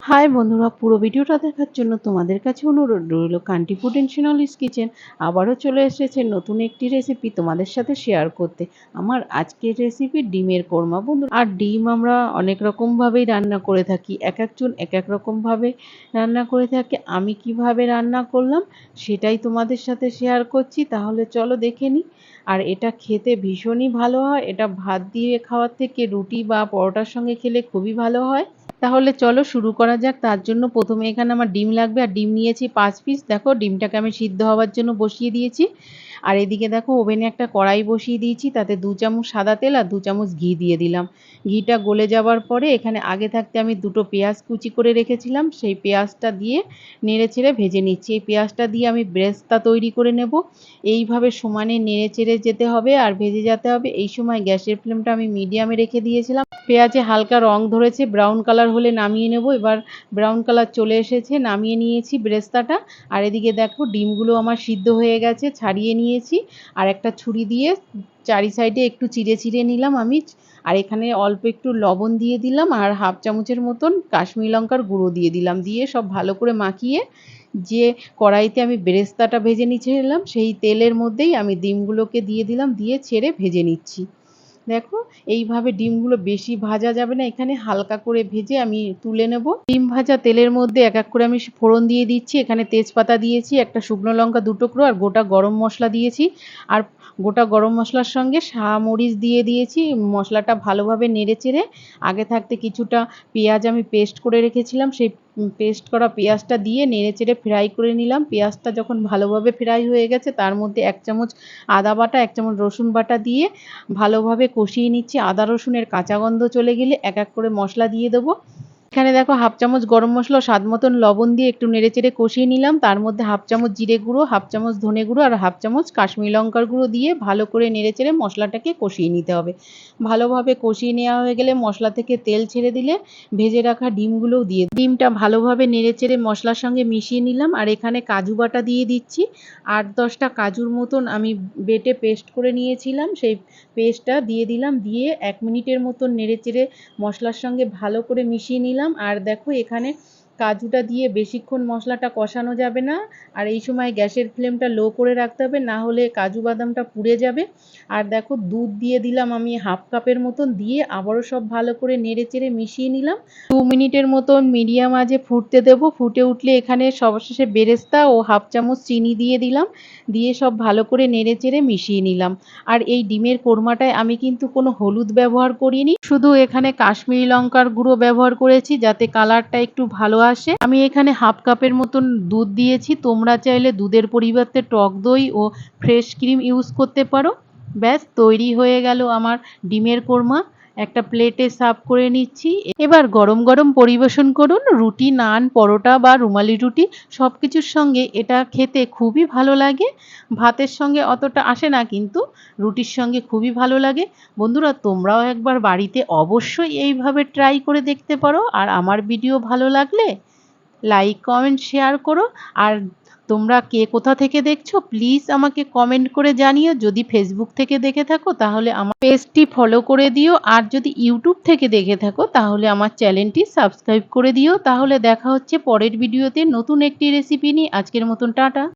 High বন্ধুরা, পুরো ভিডিওটা দেখার জন্য তোমাদের কাছে অনুরোধ রইল। কান্টি ফুড অ্যান্ড শিনলিস কিচেন আবারও চলে এসেছে নতুন একটি রেসিপি তোমাদের সাথে শেয়ার করতে। আমার আজকের রেসিপি ডিমের কোরমা বন্ধু। আর ডিম আমরা অনেক রকমভাবেই রান্না করে থাকি, এক একজন এক এক রকমভাবে রান্না করে থাকে। আমি কিভাবে রান্না করলাম সেটাই তোমাদের সাথে শেয়ার করছি, তাহলে চলো দেখে নিই। আর এটা খেতে ভীষণই ভালো হয়, এটা ভাত দিয়ে খাওয়ার থেকে রুটি বা পরোটার সঙ্গে খেলে খুবই ভালো হয়। তাহলে চলো শুরু করা যাক। তার জন্য প্রথমে এখানে আমার ডিম লাগবে, আর ডিম নিয়েছি 5 পিস। দেখো ডিমটাকে আমি সিদ্ধ হওয়ার জন্য বসিয়ে দিয়েছি। আর এদিকে দেখো ওভেনে একটা কড়াই বসিয়ে দিয়েছি, তাতে 2 চামচ সাদা তেল আর 2 চামচ ঘি দিয়ে দিলাম। ঘিটা গলে যাওয়ার পরে এখানে আগে থাকতে আমি 2টো পেঁয়াজ কুচি করে রেখেছিলাম, সেই পেঁয়াজটা দিয়ে নেড়ে চেড়ে ভেজে নিচ্ছি। এই পেঁয়াজটা দিয়ে আমি ব্রেস্তা তৈরি করে নেব। এইভাবে সমানে নেড়ে চেড়ে যেতে হবে আর ভেজে যেতে হবে। এই সময় গ্যাসের ফ্লেমটা আমি মিডিয়ামে রেখে দিয়েছিলাম। পেঁয়াজে হালকা রং ধরেছে, ব্রাউন কালার হলে নামিয়ে নেব। এবার ব্রাউন কালার চলে এসেছে, নামিয়ে নিয়েছি ব্রেস্তাটা। আর এদিকে দেখো ডিমগুলো আমার সিদ্ধ হয়ে গেছে, ছাড়িয়ে নিয়েছি। আর একটা ছুরি দিয়ে চারি সাইডে একটু চিড়ে চিড়ে নিলাম আমি। আর এখানে অল্প একটু লবণ দিয়ে দিলাম, আর 1/2 চামচের মতন কাশ্মীরি লঙ্কার গুঁড়ো দিয়ে দিলাম। দিয়ে সব ভালো করে মাখিয়ে যে কড়াইতে আমি বেরেস্তাটা ভেজে নিয়েছিলাম সেই তেলের মধ্যেই আমি ডিমগুলোকে দিয়ে দিলাম, দিয়ে ছেড়ে ভেজে নিচ্ছি। দেখো এইভাবে ডিমগুলো বেশি ভাজা যাবে না, এখানে হালকা করে ভেজে আমি তুলে নেব। ডিম ভাজা তেলের মধ্যে এক এক করে আমি ফোড়ন দিয়ে দিচ্ছি। এখানে তেজপাতা দিয়েছি, একটা শুকনো লঙ্কা 2 টুকরো, আর গোটা গরম মশলা দিয়েছি। আর গোটা গরম মশলার সঙ্গে মরিচ দিয়ে দিয়েছি। মশলাটা ভালোভাবে নেড়ে চেড়ে আগে থাকতে কিছুটা পেঁয়াজ আমি পেস্ট করে রেখেছিলাম, সেই পেস্ট করা পেঁয়াজটা দিয়ে নেড়ে চেড়ে ফ্রাই করে নিলাম। পেঁয়াজটা যখন ভালোভাবে ফ্রাই হয়ে গেছে তার মধ্যে 1 চামচ আদা বাটা, 1 চামচ রসুন বাটা দিয়ে ভালোভাবে কষিয়ে নিচ্ছি। আদা রসুনের কাঁচা গন্ধ চলে গেলে এক এক করে মশলা দিয়ে দেবো। এখানে দেখো 1/2 চামচ গরম মশলা, স্বাদ মতন লবণ দিয়ে একটু নেড়েচেড়ে কষিয়ে নিলাম। তার মধ্যে 1/2 চামচ জিরে গুঁড়ো, 1/2 চামচ ধনে গুঁড়ো আর 1/2 চামচ কাশ্মীরি লঙ্কার গুঁড়ো দিয়ে ভালো করে নেড়েচেড়ে মশলাটাকে কষিয়ে নিতে হবে। ভালোভাবে কষিয়ে নেওয়া হয়ে গেলে মশলা থেকে তেল ছেড়ে দিলে ভেজে রাখা ডিমগুলোও দিয়ে ডিমটা ভালোভাবে নেড়েচেড়ে মশলার সঙ্গে মিশিয়ে নিলাম। আর এখানে কাজু বাটা দিয়ে দিচ্ছি। 8-10টা কাজুর মতন আমি বেটে পেস্ট করে নিয়েছিলাম, সেই পেস্টটা দিয়ে দিলাম। দিয়ে 1 মিনিটের মতন নেড়েচেড়ে মশলার সঙ্গে ভালো করে মিশিয়ে নিলাম। আর দেখো এখানে কাজুটা দিয়ে বেশিক্ষণ মশলাটা কষানো যাবে না, আর এই সময় গ্যাসের ফ্লেমটা লো করে রাখতে হবে, না হলে কাজু বাদামটা পুড়ে যাবে। আর দেখো দুধ দিয়ে দিলাম আমি 1/2 কাপের মতন, দিয়ে আবারও সব ভালো করে নেড়েচেড়ে মিশিয়ে নিলাম। 2 মিনিটের মতন মিডিয়াম আঁচে ফুটতে দেব। ফুটে উঠলে এখানে সবশেষে বেরেস্তা ও 1/2 চামচ চিনি দিয়ে দিলাম, দিয়ে সব ভালো করে নেড়েচেড়ে মিশিয়ে নিলাম। আর এই ডিমের কোরমাটায় আমি কিন্তু কোনো হলুদ ব্যবহার করিনি, শুধু এখানে কাশ্মীরি লঙ্কার গুঁড়ো ব্যবহার করেছি যাতে কালারটা একটু ভালো আসে। আমি এখানে 1/2 কাপের মতন দুধ দিয়েছি, তোমরা চাইলে দুধের পরিবর্তে টক দই ও ফ্রেশ ক্রিম ইউজ করতে পারো। ব্যাস তৈরি হয়ে গেল আমার ডিমের কোরমা। একটা প্লেটে সার্ভ করে নিচ্ছি। এবার গরম গরম পরিবেশন করুন, রুটি, নান, পরোটা বা রুমালি রুটি সব কিছুর সঙ্গে এটা খেতে খুবই ভালো লাগে। ভাতের সঙ্গে অতটা আসে না, কিন্তু রুটির সঙ্গে খুবই ভালো লাগে। বন্ধুরা তোমরাও একবার বাড়িতে অবশ্যই এইভাবে ট্রাই করে দেখতে পারো। আর আমার ভিডিও ভালো লাগলে লাইক, কমেন্ট, শেয়ার করো। আর তোমরা কে কোথা থেকে দেখছো প্লিজ আমাকে কমেন্ট করে জানিও। যদি ফেসবুক থেকে দেখে থাকো তাহলে আমার পেজটি ফলো করে দিও, আর যদি ইউটিউব থেকে দেখে থাকো তাহলে আমার চ্যানেলটি সাবস্ক্রাইব করে দিও। তাহলে দেখা হচ্ছে পরের ভিডিওতে নতুন একটি রেসিপি নিয়ে। আজকের মতন টাটা।